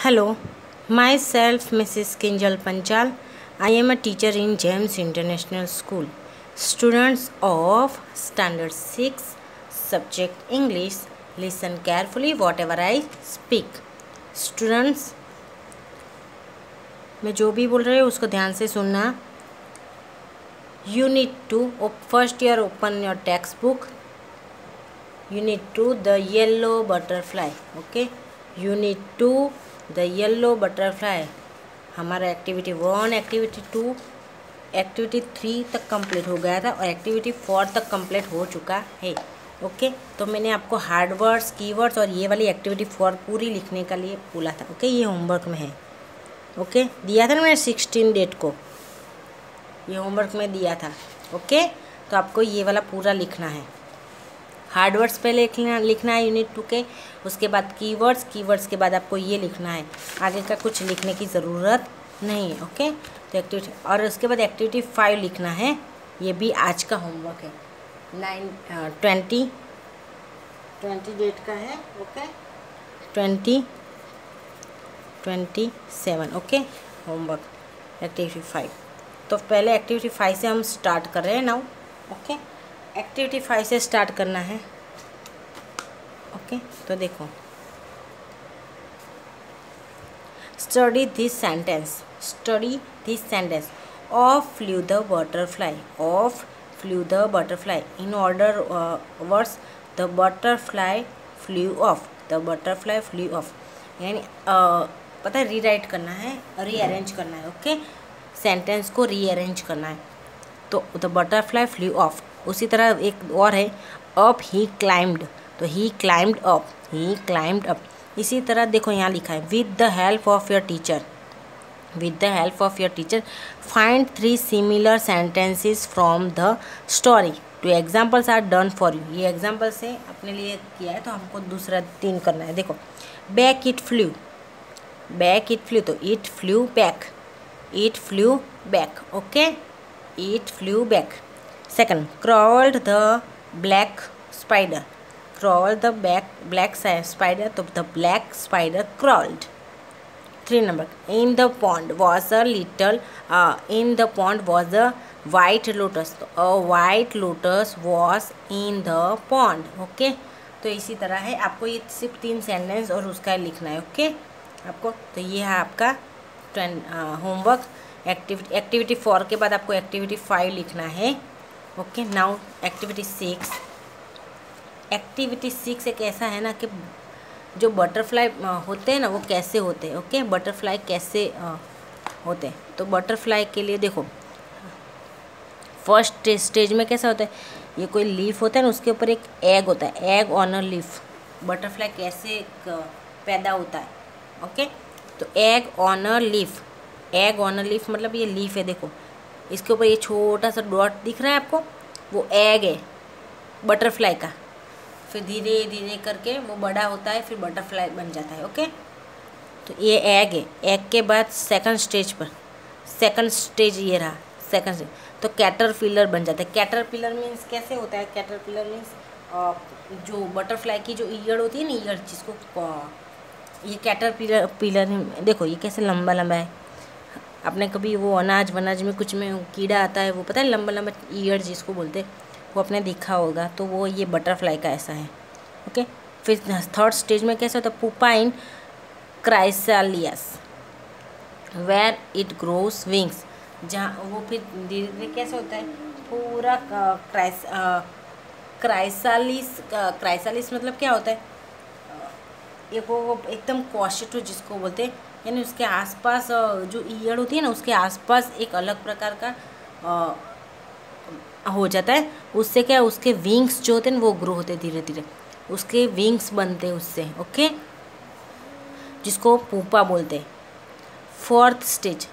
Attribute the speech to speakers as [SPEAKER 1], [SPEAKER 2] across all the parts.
[SPEAKER 1] Hello, myself Mrs. Kinjal Panchal. I am a teacher in James International School. Students of Standard 6, subject English, listen carefully whatever I speak. Students, मैं जो भी बोल रही हूँ उसको ध्यान से सुनना. You need to first year open your textbook. You need to the yellow butterfly. Okay, you need to the yellow butterfly. हमारा एक्टिविटी 1, एक्टिविटी 2, एक्टिविटी 3 तक कंप्लीट हो गया था और एक्टिविटी 4 तक कंप्लीट हो चुका है. ओके, तो मैंने आपको हार्ड वर्ड्स, कीवर्ड्स और ये वाली एक्टिविटी 4 पूरी लिखने का लिए बोला था. ओके, ये होमवर्क में है. ओके, दिया था ना मैंने 16 डेट को, ये होमवर्क में दिया था. ओके, तो आपको ये वाला पूरा लिखना है. हार्ड वर्ड्स पहले लिखना है यूनिट 2 के, उसके बाद कीवर्ड्स के बाद आपको ये लिखना है. आगे का कुछ लिखने की ज़रूरत नहीं है. ओके, तो एक्टिविटी और उसके बाद एक्टिविटी 5 लिखना है. ये भी आज का होमवर्क है. 20 डेट का है. ओके, 27. Okay, homework activity 5. तो पहले एक्टिविटी 5 से हम स्टार्ट कर रहे हैं नाउ. ओके, एक्टिविटी 5 से स्टार्ट करना है. ओके, तो देखो, study this sentence. Of flu the butterfly. In order words, the butterfly flew off. यानी पता है, रीराइट करना है, रीअरेंज करना है. ओके, सेंटेंस को रीअरेंज करना है. तो द बटरफ्लाई फ्लू ऑफ. उसी तरह एक और है, अप ही क्लाइम्ड. तो ही क्लाइम्ड अप. इसी तरह देखो यहाँ लिखा है, with the help of your teacher find 3 similar sentences from the story. 2 examples are done for you. ये एग्जाम्पल से अपने लिए किया है, तो हमको दूसरा 3 करना है. देखो, बैक इट फ्लू. तो it flu back. Okay, it flu back. Second, crawled the black spider. तो the black spider crawled. 3 number, in the pond was a white lotus. A white lotus was in the pond. Okay, तो इसी तरह है. आपको ये सिर्फ 3 sentence और उसका लिखना है. ओके, आपको तो ये है आपका होमवर्क. एक्टिविटी 4 के बाद आपको एक्टिविटी 5 लिखना है. Okay, now activity 6. एक ऐसा है ना कि जो बटरफ्लाई होते हैं ना, वो कैसे होते हैं. ओके, बटरफ्लाई कैसे होते हैं. तो बटरफ्लाई के लिए देखो, फर्स्ट स्टेज में कैसा होता है, ये कोई लीफ होता है ना, उसके ऊपर एक एग होता है. Egg on a leaf. Butterfly कैसे पैदा होता है. ओके, तो एग ऑन अ लीफ मतलब ये लीफ है. देखो, इसके ऊपर ये छोटा सा डॉट दिख रहा है आपको, वो एग है बटरफ्लाई का. फिर धीरे धीरे करके वो बड़ा होता है, फिर बटरफ्लाई बन जाता है. ओके, तो ये एग है. एग के बाद सेकंड स्टेज ये रहा. सेकंड स्टेज तो कैटरपिलर बन जाता है. कैटरपिलर मीन्स कैसे होता है. कैटरपिलर मीन्स जो बटरफ्लाई की जो ईयड़ होती है ना, ईयड़ जिसको ये कैटरपिलर. देखो ये कैसे लंबा है. आपने कभी वो अनाज में कुछ में कीड़ा आता है, वो पता है, लंबा ईयर जिसको बोलते हैं, वो आपने देखा होगा. तो वो ये बटरफ्लाई का ऐसा है. ओके, फिर थर्ड स्टेज में कैसा होता है, pupa in chrysalis where it grows wings. जहाँ वो फिर धीरे धीरे कैसे होता है, पूरा क्राइसालिस मतलब क्या होता है, ये वो एकदम कॉशेटो जिसको बोलते हैं, यानी उसके आसपास जो ईयड़ होती है ना, उसके आसपास एक अलग प्रकार का हो जाता है. उससे क्या, उसके विंग्स जो होते हैं वो ग्रो होते हैं धीरे धीरे, उसके विंग्स बनते हैं उससे. ओके, जिसको पूपा बोलते हैं. फोर्थ स्टेज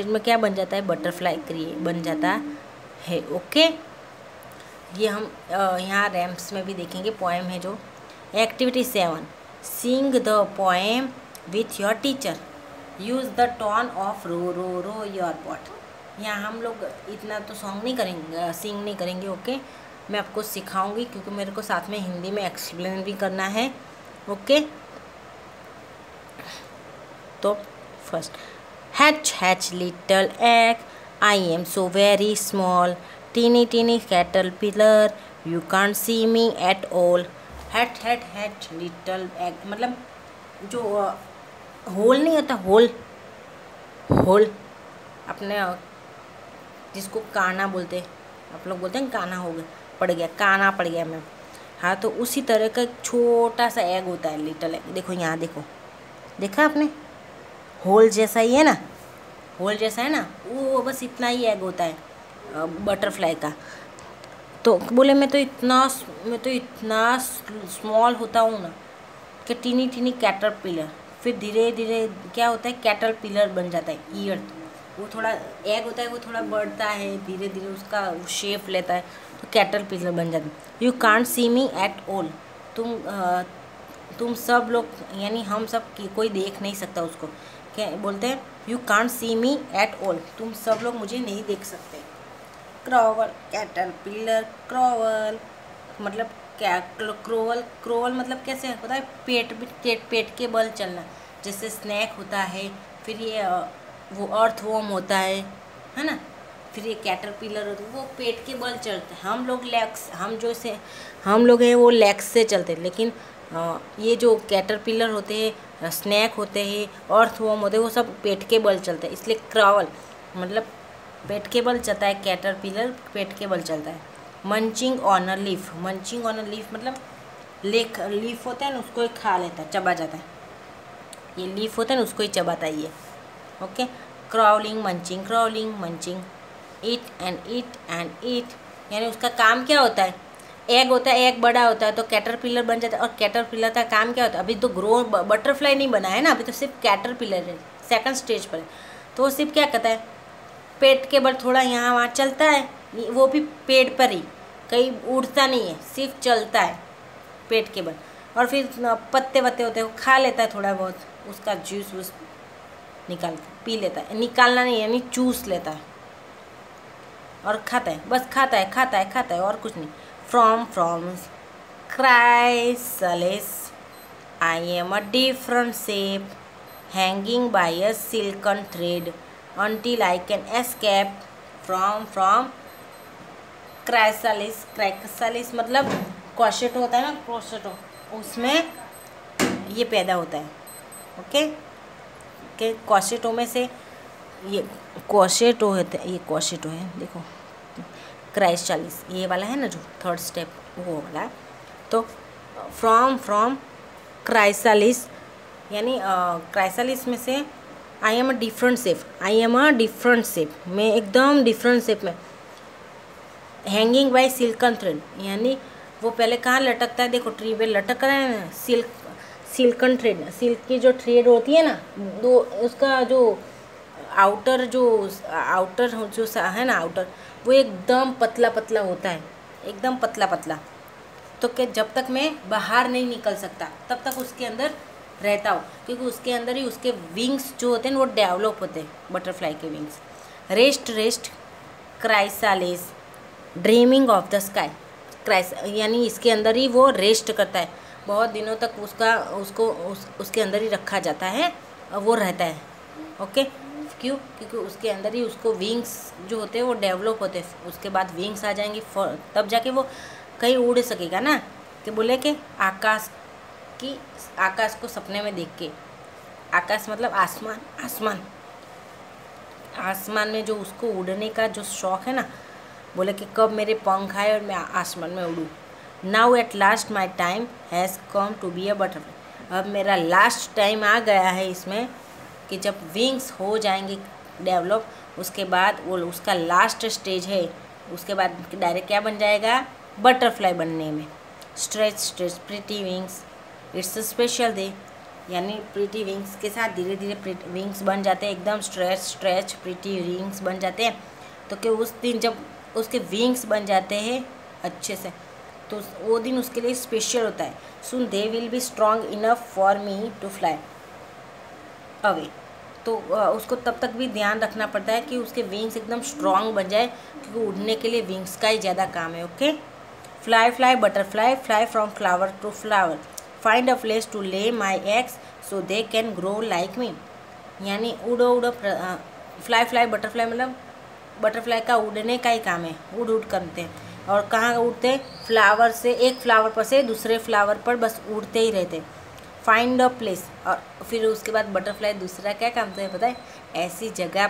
[SPEAKER 1] में क्या बन जाता है, बटरफ्लाई बन जाता है. ओके, ये हम यहाँ रैम्स में भी देखेंगे. पोएम है जो activity 7, sing the poem with your teacher. Use the tone of row your pot. यहाँ हम लोग इतना तो सिंग नहीं करेंगे. ओके, मैं आपको सिखाऊंगी क्योंकि मेरे को साथ में हिंदी में एक्सप्लेन भी करना है. ओके, तो first, hatch hatch little egg, I am so very small, tiny tiny caterpillar, you can't see me at all. Hat hat hat little egg मतलब जो होल नहीं होता, होल होल अपने जिसको काना बोलते हैं, आप लोग बोलते हैं काना हो गया, पड़ गया, काना पड़ गया मैं। हाँ, तो उसी तरह का एक छोटा सा एग होता है, लिटल एग। देखो यहाँ देखो, देखा आपने, होल जैसा ही है ना, होल जैसा है ना, वो बस इतना ही एग होता है बटरफ्लाई का। तो बोले मैं तो इतना स्मॉल होता हूँ ना कि टीनी टीनी कैटरपिलर, फिर धीरे धीरे क्या होता है, कैटरपिलर बन जाता है। ईयर वो थोड़ा एग होता है, वो थोड़ा बढ़ता है, धीरे धीरे उसका शेप लेता है, तो कैटरपिलर बन जाता है। You can't see me at all, तुम सब लोग यानी हम सब की कोई देख नहीं सकता उसको। क्या बोलते हैं, you can't see me at all, तुम सब लोग मुझे नहीं देख सकते। क्रॉवल, कैटरपिलर, क्रॉवल मतलब क्या, क्रोवल मतलब कैसे होता है, पेट के बल चलना, जैसे स्नैक होता है, फिर ये वो अर्थवॉर्म होता है ना, फिर ये कैटरपिलर होता है, वो पेट के बल चलते हैं। हम लोग लेग्स, हम लोग हैं वो लेग्स से चलते हैं, लेकिन ये जो कैटरपिलर होते हैं, स्नैक होते हैं, अर्थवॉर्म होते हैं, वो सब पेट के बल चलते हैं, इसलिए क्रॉवल मतलब पेट के बल चलता है, कैटरपिलर पेट के बल चलता है। Munching on a leaf, munching on a leaf मतलब लीफ होता है ना, उसको ही खा लेता है, चबा जाता है। ये लीफ होता है ना, उसको ही चबाता है ये। Okay, crawling munching, eat and eat यानी उसका काम क्या होता है, एग होता है, एग बड़ा होता है तो कैटरपिलर बन जाता है, और कैटरपिलर का काम क्या होता है, अभी तो ग्रो बटरफ्लाई नहीं बना है ना, अभी तो सिर्फ कैटरपिलर है, सेकंड स्टेज पर है। तो वो सिर्फ क्या करता है, पेट के बल थोड़ा यहाँ वहाँ चलता है, वो भी पेट पर ही, कहीं उड़ता नहीं है, सिर्फ चलता है पेट के बल, और फिर पत्ते वत्ते होते हैं वो खा लेता है, थोड़ा बहुत उसका जूस वूस निकाल पी लेता है, निकालना नहीं यानी चूस लेता है और खाता है, बस खाता है और कुछ नहीं। From chrysalis I am a different shape, hanging by a silken thread until I can escape from chrysalis मतलब क्रोशेट होता है ना, क्रोशेटो, उसमें ये पैदा होता है। ओके, के क्रोशेटो में से ये क्रोशेटो होता है, ये क्रोशेटो है, देखो क्राइसलिस ये वाला है ना जो थर्ड स्टेप, वो वाला। तो फ्रॉम क्राइसलिस यानी क्राइसलिस में से आई एम अ डिफरेंट शेप, मैं एकदम डिफरेंट शेप में। हैंगिंग बाय सिल्कन थ्रेड यानी वो पहले कहाँ लटकता है, देखो ट्री पे लटक रहा है ना, सिल्कन थ्रेड, सिल्क की जो थ्रेड होती है ना, दो उसका जो आउटर जो है ना, आउटर वो एकदम पतला होता है, एकदम पतला। तो क्या जब तक मैं बाहर नहीं निकल सकता तब तक उसके अंदर रहता हूँ, क्योंकि उसके अंदर ही उसके विंग्स जो होते हैं वो डेवलप होते हैं, बटरफ्लाई के wings. Rest chrysalis dreaming of the sky, यानी इसके अंदर ही वो रेस्ट करता है, बहुत दिनों तक उसके अंदर ही रखा जाता है और वो रहता है। ओके, क्यों, क्योंकि उसके अंदर ही उसको विंग्स जो होते हैं वो डेवलप होते हैं, उसके बाद विंग्स आ जाएंगे तब जाके वो कहीं उड़ सकेगा ना। कि बोले कि आकाश को सपने में देख के, आकाश मतलब आसमान में जो उसको उड़ने का जो शौक़ है ना, बोले कि कब मेरे पंख आए और मैं आसमान में उड़ूँ। Now at last my time has come to be a butterfly, अब मेरा लास्ट टाइम आ गया है इसमें कि जब विंग्स हो जाएंगे डेवलप, उसके बाद वो उसका लास्ट स्टेज है, उसके बाद डायरेक्ट क्या बन जाएगा, बटरफ्लाई बनने में। Stretch pretty wings it's a special day, यानी प्रिटी विंग्स के साथ धीरे धीरे विंग्स बन जाते हैं, एकदम स्ट्रेच प्रिटी विंग्स बन जाते हैं। तो कि उस दिन जब उसके विंग्स बन जाते हैं अच्छे से, तो वो दिन उसके लिए स्पेशल होता है। Soon they will be strong enough for me to fly away, तो उसको तब तक भी ध्यान रखना पड़ता है कि उसके विंग्स एकदम स्ट्रॉन्ग बन जाए, क्योंकि उड़ने के लिए विंग्स का ही ज़्यादा काम है। Okay, fly butterfly fly from flower to flower, find a place to lay my eggs so they can grow like me, यानी उड़ो उड़ो, फ्लाई फ्लाई बटरफ्लाई, मतलब बटरफ्लाई का उड़ने का ही काम है, उड़ उड़ करते हैं। और कहाँ उड़ते हैं? फ्लावर से, एक फ्लावर पर से दूसरे फ्लावर पर बस उड़ते ही रहते। फाइंड अ प्लेस, और फिर उसके बाद बटरफ्लाई दूसरा क्या काम करते हैं पता है? ऐसी जगह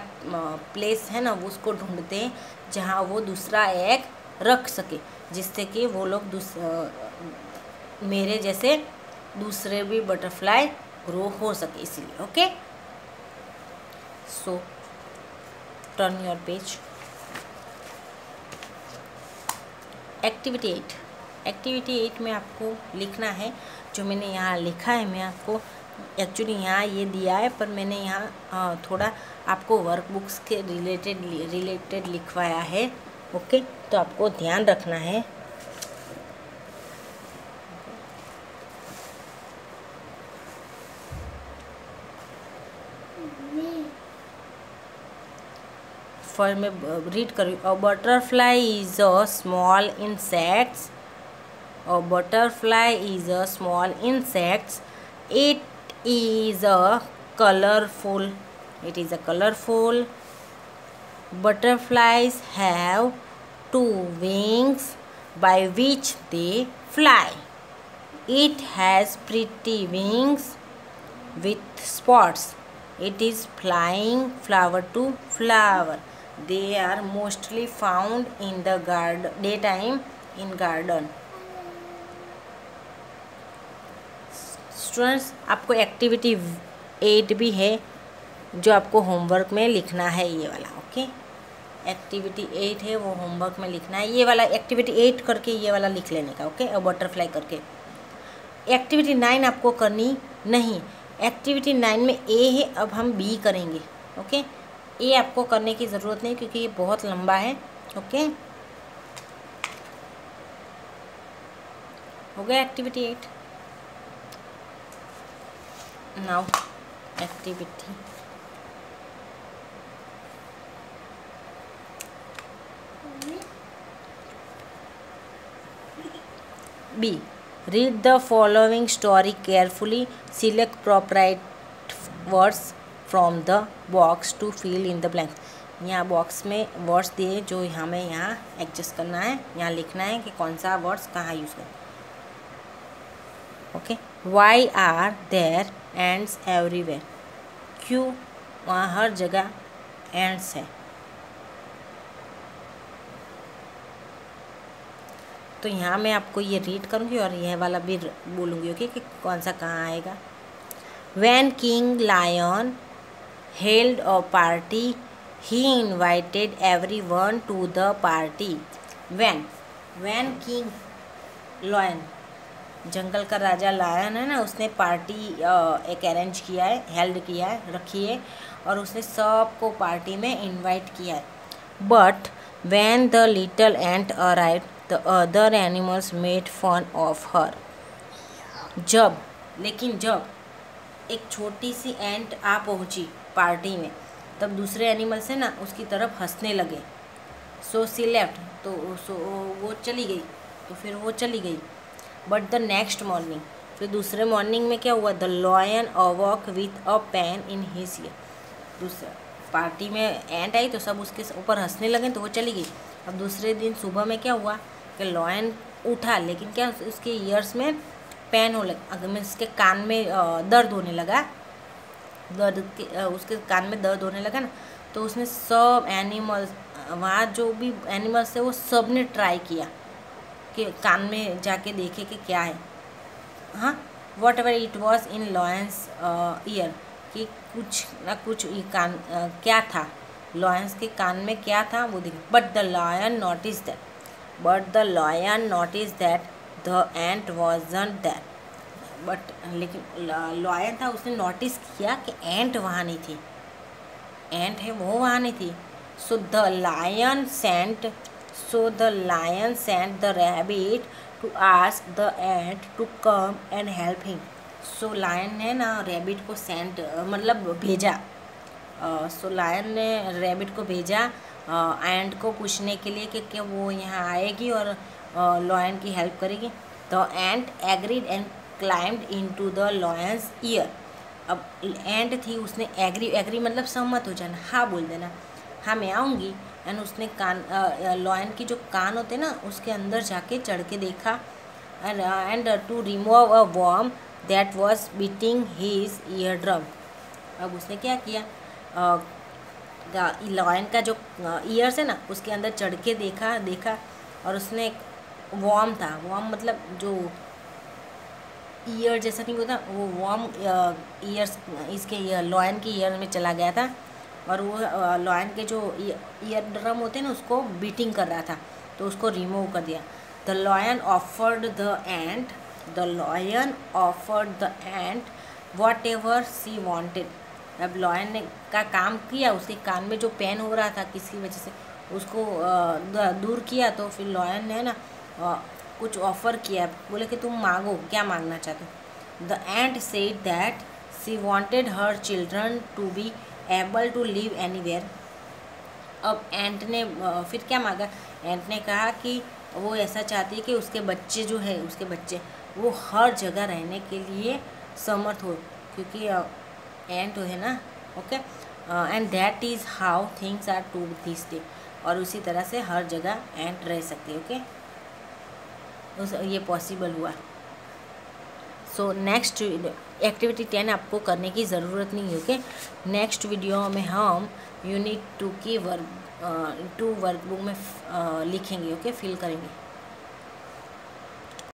[SPEAKER 1] प्लेस है ना, वो उसको ढूंढते हैं जहाँ वो दूसरा एग रख सके, जिससे कि वो लोग मेरे जैसे दूसरे भी बटरफ्लाई ग्रो हो सके, इसीलिए। Okay, so turn your page. Activity 8, activity 8 में आपको लिखना है, जो मैंने यहाँ लिखा है, मैं आपको एक्चुअली यहाँ ये दिया है, पर मैंने यहाँ थोड़ा आपको वर्कबुक्स के रिलेटेड लिखवाया है। ओके, तो आपको ध्यान रखना है। फॉर मैं रीड करूँ। A butterfly is a small insects, a butterfly is a small insect. It is a colorful, it is a colorful. Butterflies have two wings by which they fly. It has pretty wings with spots. It is flying flower to flower. They are mostly found in the daytime in garden. Students, आपको activity 8 भी है जो आपको homework में लिखना है, ये वाला। ओके, एक्टिविटी 8 है, वो होमवर्क में लिखना है, ये वाला एक्टिविटी 8 करके ये वाला लिख लेने का। ओके, और बटरफ्लाई करके। एक्टिविटी 9 आपको करनी नहीं। एक्टिविटी 9 में ए है, अब हम बी करेंगे। ओके, ए आपको करने की ज़रूरत नहीं क्योंकि ये बहुत लंबा है। ओके, हो गया activity 8। Now activity B. Read the following story carefully. Select appropriate words from the box to fill in the blanks. यहाँ बॉक्स में वर्ड्स दिए जो हमें यहाँ एडजस्ट करना है, यहाँ लिखना है कि कौन सा वर्ड्स कहाँ यूज़ करें। Okay, Why are there ants everywhere? क्यों वहाँ हर जगह ants है? तो यहाँ मैं आपको ये रीड करूँगी और यह वाला भी बोलूँगी। ओके, कि कौन सा कहाँ आएगा। When King Lion held a party, he invited everyone to the party. When King Lion, जंगल का राजा लायन है ना, उसने पार्टी एक अरेंज किया है, हेल्ड किया है, रखी है, और उसने सबको पार्टी में इनवाइट किया है। But when the little ant arrived the other animals made fun of her. लेकिन जब एक छोटी सी एंट आ पहुंची पार्टी में, तब दूसरे एनिमल्स है ना उसकी तरफ हंसने लगे। सो सी लेफ्ट, तो वो चली गई, तो फिर वो चली गई। बट द नेक्स्ट मॉर्निंग, फिर दूसरे मॉर्निंग में क्या हुआ? The lion awoke with a pain in his ear. दूसरा पार्टी में एंट आई तो सब उसके ऊपर हंसने लगे, तो वो चली गई। अब दूसरे दिन सुबह में क्या हुआ कि लॉयन उठा, लेकिन क्या उसके ईयर्स में पेन हो लगा, अगर मैं उसके कान में दर्द होने लगा, उसके कान में दर्द होने लगा ना, तो उसने सब एनिमल्स, वहाँ जो भी एनिमल्स थे वो सब ने ट्राई किया कि कान में जाके देखे कि क्या है। हाँ, what ever it was in lions year, कि कुछ ना कुछ ये कान क्या था, लॉयंस के कान में क्या था वो देखे। But the lion notice that the ant wasn't that. But लेकिन लॉयन था, उसने नोटिस किया कि एंट वहाँ नहीं थी, एंट है वो वहाँ नहीं थी। So the lion sent the rabbit to ask the ant to come and help him. So lion ने ना रैबिट को सेंट मतलब भेजा। सो लायन ने रैबिट को भेजा एंट को पूछने के लिए कि क्या वो यहाँ आएगी और लॉयन की हेल्प करेगी। The ant agreed and climbed into the lions year. अब एंड थी, उसने एग्री, एग्री मतलब सहमत हो जाना, हाँ बोल देना, हाँ मैं आऊँगी। एंड उसने कान, लॉयन की जो कान होते ना उसके अंदर जाके चढ़ के देखा, and to remove a worm that was beating his eardrum. अब उसने क्या किया, लॉयन का जो ईयर्स है ना उसके अंदर चढ़ के देखा और उसने एक वॉर्म था, वॉर्म मतलब जो ईयर जैसा नहीं होता, वो वॉर्म ईयर्स इसके लॉयन के ईयर में चला गया था और वो लॉयन के जो ईयर ड्रम होते हैं ना उसको बीटिंग कर रहा था, तो उसको रिमूव कर दिया। The lion offered the ant what ever she wanted. अब लॉयन ने का काम किया, उसके कान में जो पेन हो रहा था किसी वजह से उसको दूर किया, तो फिर लॉयन ने ना कुछ ऑफ़र किया, बोले कि तुम मांगो, क्या मांगना चाहते हो। The ant said that she wanted her children to be able to live anywhere. अब एंट ने फिर क्या मांगा, एंट ने कहा कि वो ऐसा चाहती है कि उसके बच्चे जो है, उसके बच्चे वो हर जगह रहने के लिए समर्थ हो, क्योंकि एंट है ना, okay. And that is how things are to this day, और उसी तरह से हर जगह एंट रह सकती है, ओके। ये पॉसिबल हुआ। सो नेक्स्ट एक्टिविटी 10 आपको करने की ज़रूरत नहीं है, ओके। नेक्स्ट वीडियो में हम यूनिट 2 की वर्कबुक में लिखेंगे, ओके, फिल करेंगे।